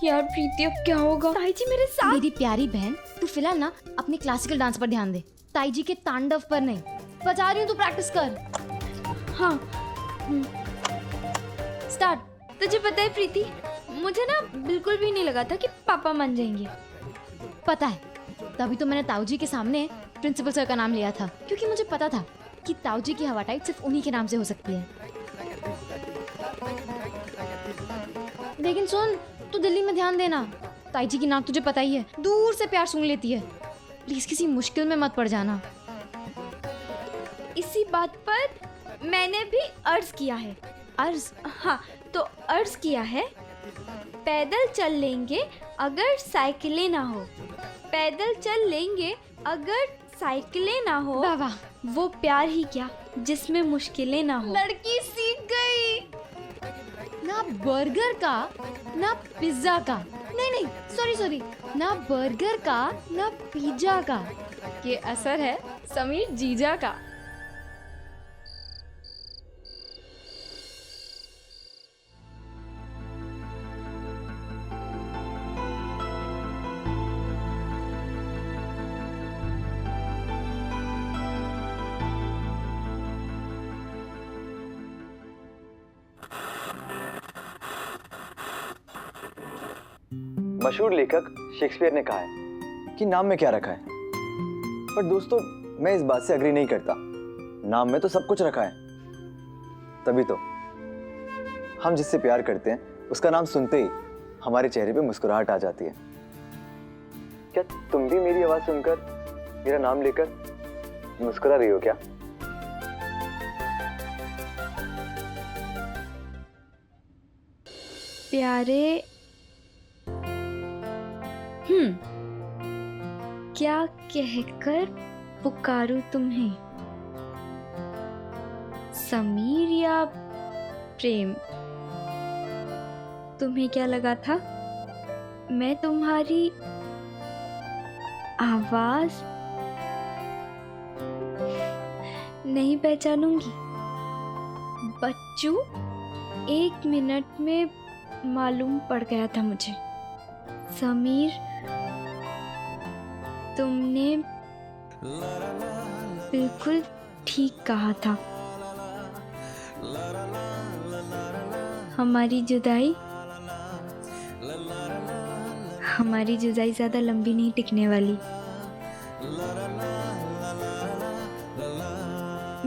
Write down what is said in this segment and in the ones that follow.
यार प्रीति अब क्या होगा? ताई जी मेरे साथ। मेरी प्यारी बहन, तू फिलहाल ना अपने क्लासिकल डांस पर ध्यान दे, ताई जी के तांडव पर नहीं। बता रही हूँ, तू प्रैक्टिस कर। हाँ स्टार्ट। तुझे पता है प्रीति, मुझे ना बिल्कुल भी नहीं लगा था कि पापा मान जाएंगे। पता है, तभी तो मैंने ताऊ जी के सामने प्रिंसिपल सर का नाम लिया था, क्योंकि मुझे पता था कि ताऊ जी की हवा टाइट सिर्फ उन्हीं के नाम से हो सकती है। लेकिन सुन, तू दिल्ली में ध्यान देना, ताई जी की नाक तुझे पता ही है, दूर से प्यार सूंघ लेती है। प्लीज किसी मुश्किल में मत पड़ जाना। इसी बात पर मैंने भी अर्ज किया है। अर्ज? हाँ, तो अर्ज किया है, पैदल चल लेंगे अगर साइकिलें ना हो, पैदल चल लेंगे अगर साइकिलें ना हो। वाह वाह, वो प्यार ही क्या जिसमें मुश्किलें ना हो। लड़की सीख गई। ना बर्गर का, ना पिज्जा का, नहीं सॉरी, ना बर्गर का ना पिज्जा का, ये असर है समीर जीजा का। मशहूर लेखक शेक्सपियर ने कहा है कि नाम में क्या रखा है, पर दोस्तों मैं इस बात से अग्री नहीं करता। नाम में तो सब कुछ रखा है, तभी तो हम जिससे प्यार करते हैं उसका नाम सुनते ही हमारे चेहरे पे मुस्कुराहट आ जाती है। क्या तुम भी मेरी आवाज सुनकर, मेरा नाम लेकर मुस्कुरा रही हो क्या? प्यारे, क्या कहकर पुकारूं तुम्हें, समीर या प्रेम? तुम्हें क्या लगा था मैं तुम्हारी आवाज नहीं पहचानूंगी? बच्चू, 1 मिनट में मालूम पड़ गया था मुझे। समीर, तुमने बिल्कुल ठीक कहा था। हमारी जुदाई ज्यादा लंबी नहीं टिकने वाली।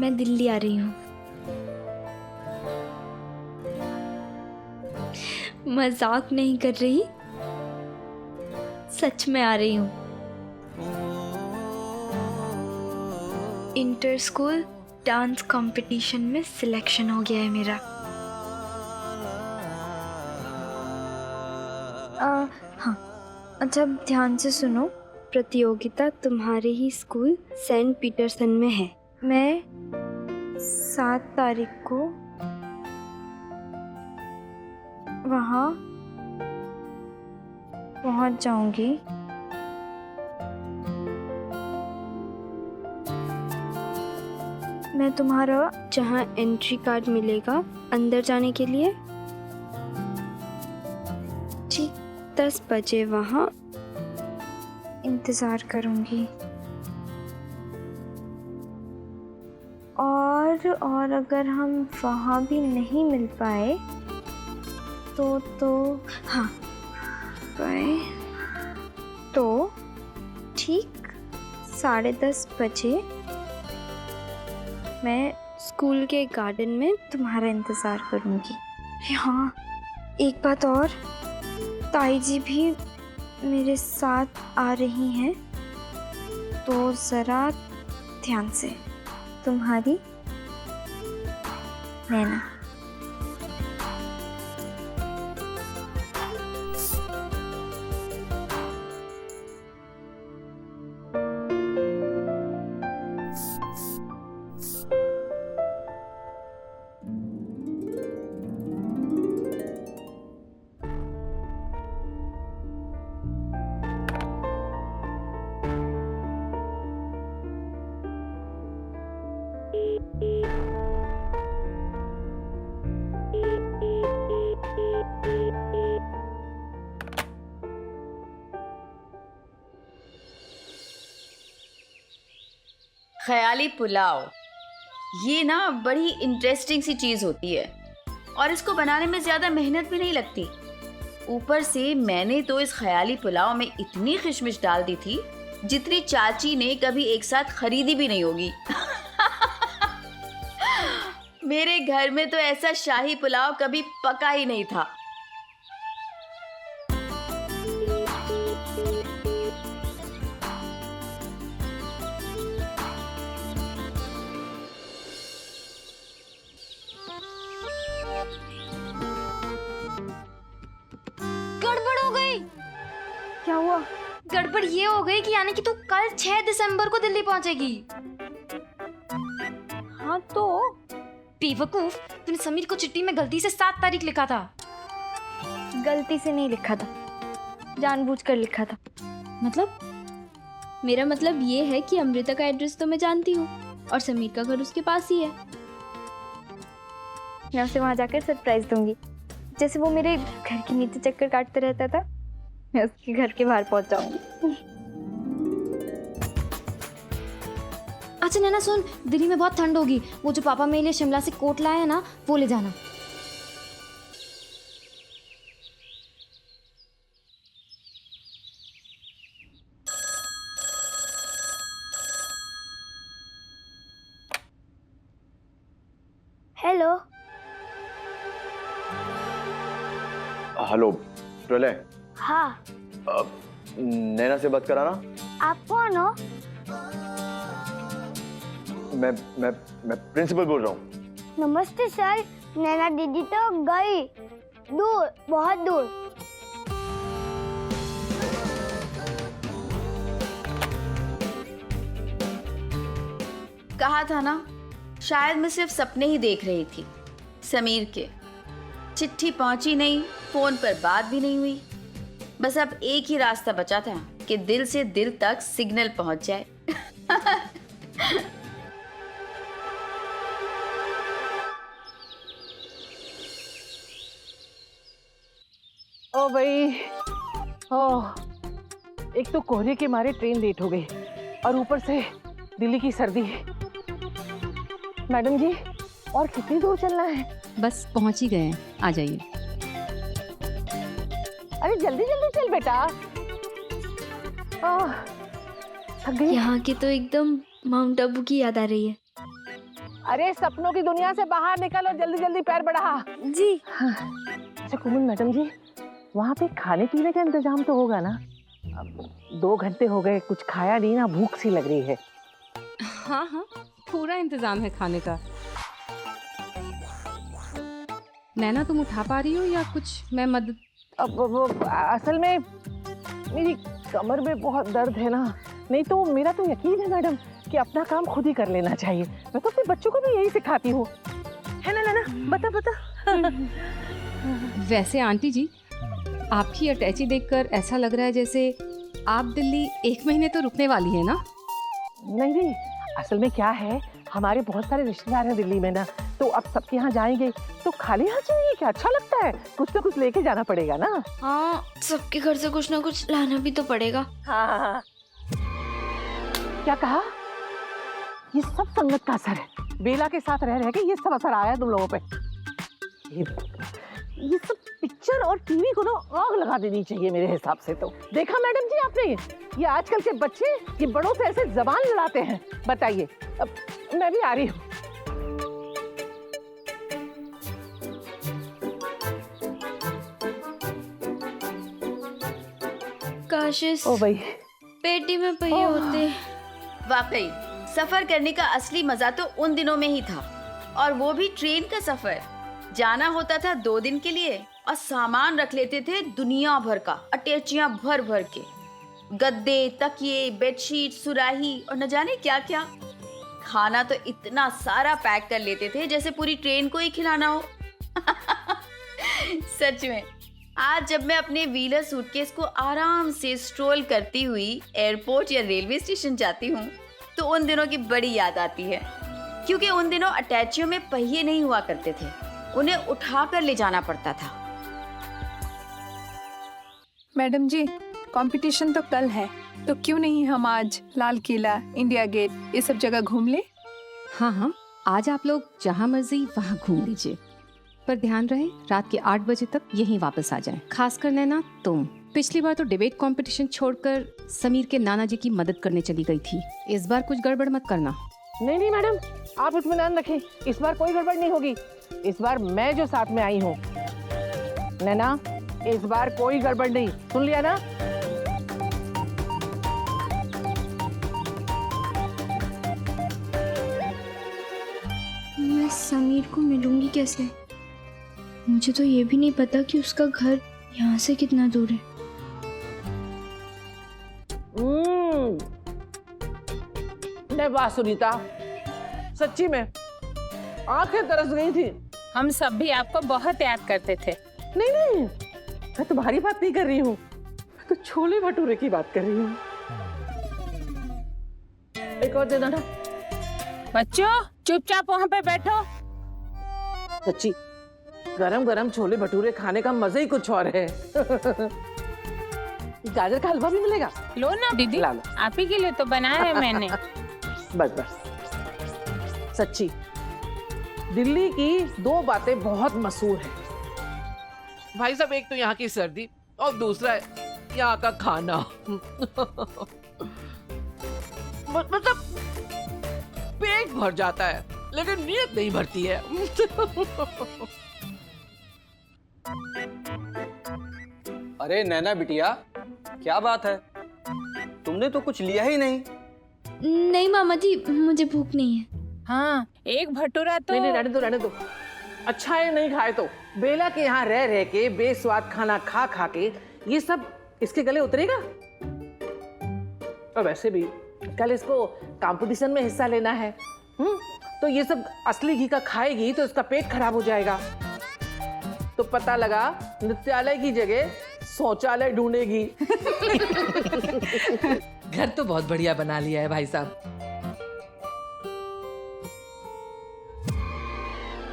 मैं दिल्ली आ रही हूँ। मजाक नहीं कर रही, सच में आ रही हूँ। इंटर स्कूल डांस कंपटीशन में सिलेक्शन हो गया है मेरा। हाँ, अच्छा ध्यान से सुनो। प्रतियोगिता तुम्हारे ही स्कूल सेंट पीटरसन में है। मैं 7 तारीख को वहाँ पहुँच जाऊंगी। मैं तुम्हारा जहाँ एंट्री कार्ड मिलेगा अंदर जाने के लिए, ठीक 10 बजे वहाँ इंतज़ार करूँगी। और अगर हम वहाँ भी नहीं मिल पाए तो हाँ पाए तो ठीक 10:30 बजे मैं स्कूल के गार्डन में तुम्हारा इंतज़ार करूँगी। हाँ, एक बात और, ताई जी भी मेरे साथ आ रही हैं, तो ज़रा ध्यान से। तुम्हारी नैना। ख्याली पुलाव, ये ना बड़ी इंटरेस्टिंग सी चीज होती है और इसको बनाने में ज्यादा मेहनत भी नहीं लगती। ऊपर से मैंने तो इस ख्याली पुलाव में इतनी किशमिश डाल दी थी जितनी चाची ने कभी एक साथ खरीदी भी नहीं होगी। मेरे घर में तो ऐसा शाही पुलाव कभी पका ही नहीं था। गड़बड़ हो गई। क्या हुआ? गड़बड़ ये हो गई कि यानी कि तू कल 6 दिसंबर को दिल्ली पहुंचेगी। हाँ तो बेवकूफ, तूने समीर को चिट्ठी में गलती से 7 तारीख लिखा था। गलती से नहीं लिखा था, जानबूझकर लिखा था। मतलब? मेरा मतलब ये है कि अमृता का एड्रेस तो मैं जानती हूँ और समीर का घर उसके पास ही है। मैं उसे वहाँ जाकर सरप्राइज दूंगी। जैसे वो मेरे घर के नीचे चक्कर काटते रहता था, मैं उसके घर के बाहर पहुँच जाऊंगी। अच्छा नैना सुन, दिल्ली में बहुत ठंड होगी, वो जो पापा मेरे लिए शिमला से कोट लाए हैं ना, वो ले जाना। हेलो। हेलो प्रलय, हाँ, नैना से बात कराना। आप कौन हो? मैं प्रिंसिपल बोल रहा हूँ। नमस्ते सर। नैना दीदी तो गई दूर, बहुत दूर। कहा था ना, शायद मैं सिर्फ सपने ही देख रही थी समीर के। चिट्ठी पहुंची नहीं, फोन पर बात भी नहीं हुई। बस अब एक ही रास्ता बचा था कि दिल से दिल तक सिग्नल पहुंच जाए। ओ भाई, ओ एक तो कोहरे के मारे ट्रेन लेट हो गई और ऊपर से दिल्ली की सर्दी। मैडम जी, और कितनी दूर चलना है? बस पहुंच ही गए हैं, आ जाइए। अरे जल्दी जल्दी चल बेटा। थक गई। यहाँ की तो एकदम माउंट आबू की याद आ रही है। अरे सपनों की दुनिया से बाहर निकल और जल्दी जल्दी पैर बढ़ा। जी। अच्छा कुमुद मैडम जी, वहाँ पे खाने पीने का इंतजाम तो होगा ना? अब 2 घंटे हो गए, कुछ खाया नहीं ना, भूख सी लग रही है। हाँ हाँ, पूरा इंतजाम है खाने का। नैना तुम उठा पा रही हो या कुछ मैं मदद? अब असल में मेरी कमर में बहुत दर्द है ना, नहीं तो मेरा तो यकीन है मैडम कि अपना काम खुद ही कर लेना चाहिए। मैं तो अपने बच्चों को भी यही सिखाती हूँ, है ना नैना? बता। वैसे आंटी जी, आपकी अटैची देखकर ऐसा लग रहा है जैसे आप दिल्ली 1 महीने तो रुकने वाली है ना? नहीं, असल में क्या है, हमारे बहुत सारे रिश्तेदार हैं दिल्ली में ना, तो अब सबके यहाँ जाएंगे तो खाली हाथ जाएंगे क्या? अच्छा लगता है, कुछ ना कुछ लेके जाना पड़ेगा ना। हाँ, सबके घर से कुछ ना कुछ लाना भी तो पड़ेगा। हाँ। क्या कहा? ये सब संगत का असर है। बेला के साथ रह के ये सब असर आया है तुम लोगों पे। ये सब पिक्चर और टीवी को ना आग लगा देनी चाहिए मेरे हिसाब से। तो देखा मैडम जी आपने, ये आजकल के बच्चे ये बड़ों से ऐसे जबान लड़ाते हैं। बताइए, अब मैं भी आ रही हूँ। काश इस ओ भाई, पेटी में पहिए होते। वाकई सफर करने का असली मजा तो उन दिनों में ही था, और वो भी ट्रेन का सफर। जाना होता था 2 दिन के लिए और सामान रख लेते थे दुनिया भर का, अटैचियां भर भर के, गद्दे, तकिए, बेडशीट, सुराही और न जाने क्या क्या। खाना तो इतना सारा पैक कर लेते थे जैसे पूरी ट्रेन को ही खिलाना हो। सच में आज जब मैं अपने व्हीलर सूटकेस को आराम से स्ट्रोल करती हुई एयरपोर्ट या रेलवे स्टेशन जाती हूँ तो उन दिनों की बड़ी याद आती है, क्योंकि उन दिनों अटैचियों में पहिए नहीं हुआ करते थे, उन्हें उठाकर ले जाना पड़ता था। मैडम जी, कंपटीशन तो कल है, तो क्यों नहीं हम आज लाल किला, इंडिया गेट ये सब जगह घूम ले? हाँ हाँ, आज आप लोग जहाँ मर्जी वहाँ घूम लीजिए, पर ध्यान रहे रात के 8 बजे तक यहीं वापस आ जाएं। खासकर नैना तुम पिछली बार तो डिबेट कंपटीशन छोड़कर समीर के नाना जी की मदद करने चली गई थी। इस बार कुछ गड़बड़ मत करना। नहीं नहीं मैडम, आप इत्मीनान रखें, इस बार कोई गड़बड़ नहीं होगी। इस बार मैं जो साथ में आई हूँ। नैना, इस बार कोई गड़बड़ नहीं, सुन लिया ना? मैं समीर को मिलूंगी कैसे? मुझे तो ये भी नहीं पता कि उसका घर यहाँ से कितना दूर है। नहीं वाह सुनीता, सच्ची में आंखें तरस गई थी। हम सब भी आपको बहुत याद करते थे। नहीं नहीं, मैं तुम्हारी बात नहीं कर रही हूँ, मैं तो छोले भटूरे की बात कर रही हूँ। एक और दे दो ना। बच्चों चुपचाप वहाँ पे बैठो। सच्ची गरम गरम छोले भटूरे खाने का मजा ही कुछ और है। गाजर का हलवा भी मिलेगा? लो ना दीदी, ला लो। आप ही के लिए तो बनाया है मैंने। बस बस, सच्ची दिल्ली की 2 बातें बहुत मशहूर हैं भाई साहब। एक तो यहाँ की सर्दी और दूसरा है यहाँ का खाना। मतलब पेट भर जाता है लेकिन नीयत नहीं भरती है। अरे नैना बिटिया, क्या बात है, तुमने तो कुछ लिया ही नहीं। नहीं मामा जी, मुझे भूख नहीं है। हाँ, एक भटूरा तो नहीं रहने दो रहने दो। अच्छा है नहीं खाए तो। बेला के यहाँ रह रह के बेस्वाद खाना खा खा के ये सब इसके गले उतरेगा। और वैसे भी कल इसको कंपटीशन में हिस्सा लेना है। तो ये सब असली घी का खाएगी तो इसका पेट खराब हो जाएगा। तो पता लगा नृत्यालय की जगह शौचालय ढूंढेगी। घर तो बहुत बढ़िया बना लिया है भाई साहब।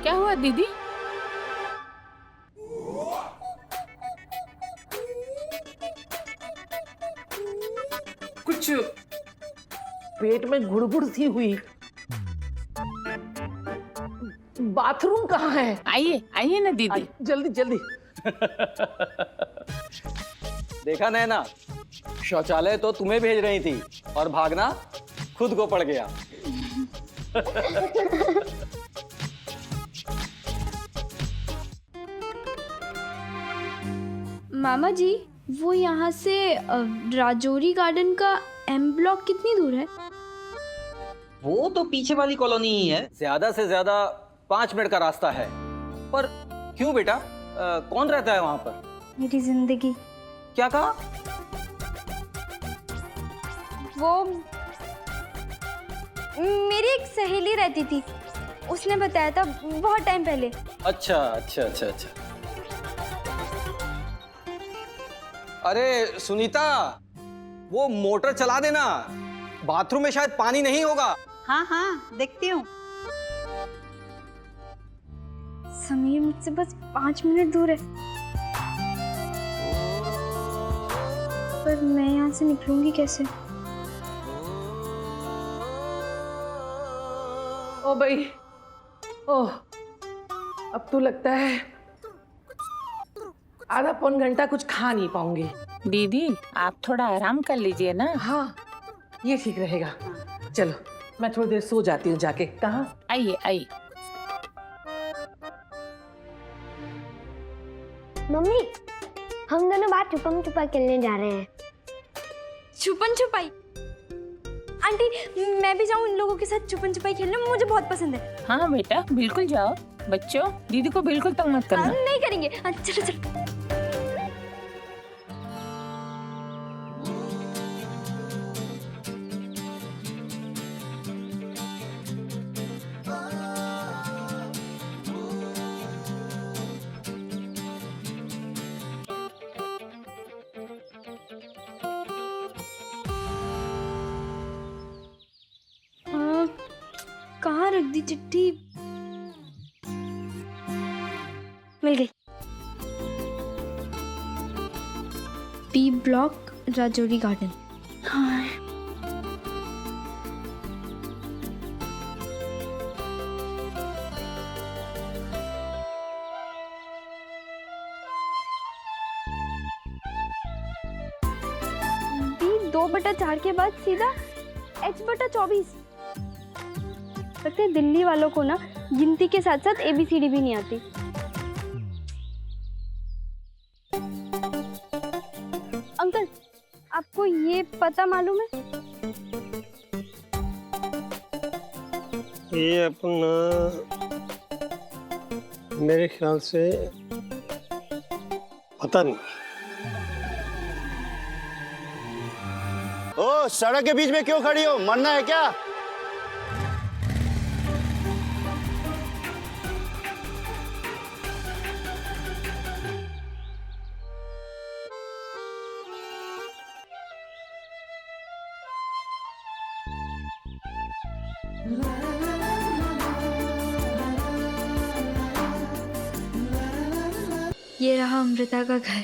क्या हुआ दीदी? कुछ पेट में गुड़गुड़ सी हुई। बाथरूम कहाँ है? आइए आइए ना दीदी। जल्दी जल्दी। देखा नैना, शौचालय तो तुम्हें भेज रही थी और भागना खुद को पड़ गया। मामा जी, वो यहाँ से राजौरी गार्डन का एम ब्लॉक कितनी दूर है? वो तो पीछे वाली कॉलोनी ही है। ज्यादा से ज्यादा 5 मिनट का रास्ता है। पर क्यों बेटा, कौन रहता है वहां पर? मेरी जिंदगी। क्या कहा? वो मेरी एक सहेली रहती थी, उसने बताया था बहुत टाइम पहले। अच्छा अच्छा अच्छा अच्छा। अरे सुनीता, वो मोटर चला देना, बाथरूम में शायद पानी नहीं होगा। हाँ हाँ, देखती हूँ। समीर मुझसे बस 5 मिनट दूर है, पर मैं यहाँ से निकलूंगी कैसे? ओ भाई, ओह, अब तो लगता है आधा पौन घंटा कुछ खा नहीं पाऊंगी। दीदी आप थोड़ा आराम कर लीजिए ना। हाँ, ये ठीक रहेगा। चलो मैं थोड़ी देर सो जाती हूँ जाके। कहाँ? आइए आइए। मम्मी, हम दोनों बाहर छुपम छुपा खेलने जा रहे हैं। छुपन छुपाई? आंटी, मैं भी जाऊँ इन लोगों के साथ छुपन छुपाई खेलने? मुझे बहुत पसंद है। हाँ बेटा बिल्कुल जाओ। बच्चों दीदी को बिल्कुल तंग मत करना। नहीं करेंगे। चलो चलो। कहाँ रख दी चिट्ठी? मिल गई। B block, Rajouri Garden. कहाँ है? B2/4 के बाद सीधा H/24। लगता है दिल्ली वालों को ना गिनती के साथ साथ ABCD भी नहीं आती। अंकल, आपको ये पता मालूम है? ये अपना मेरे ख्याल से पता नहीं। ओ, सड़क के बीच में क्यों खड़ी हो? मरना है क्या? ये रहा अमृता का घर।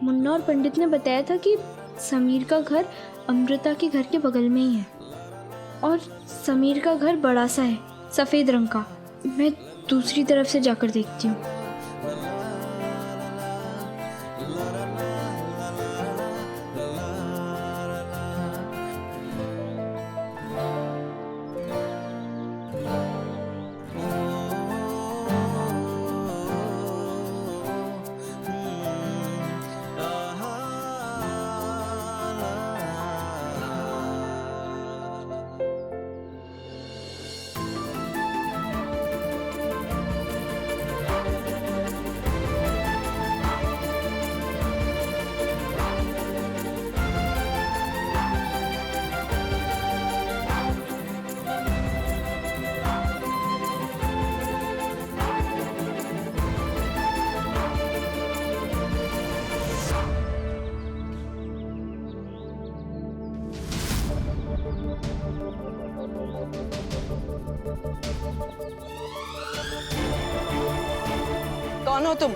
मुन्ना और पंडित ने बताया था कि समीर का घर अमृता के घर के बगल में ही है और समीर का घर बड़ा सा है, सफ़ेद रंग का। मैं दूसरी तरफ से जाकर देखती हूँ। कौन हो तुम?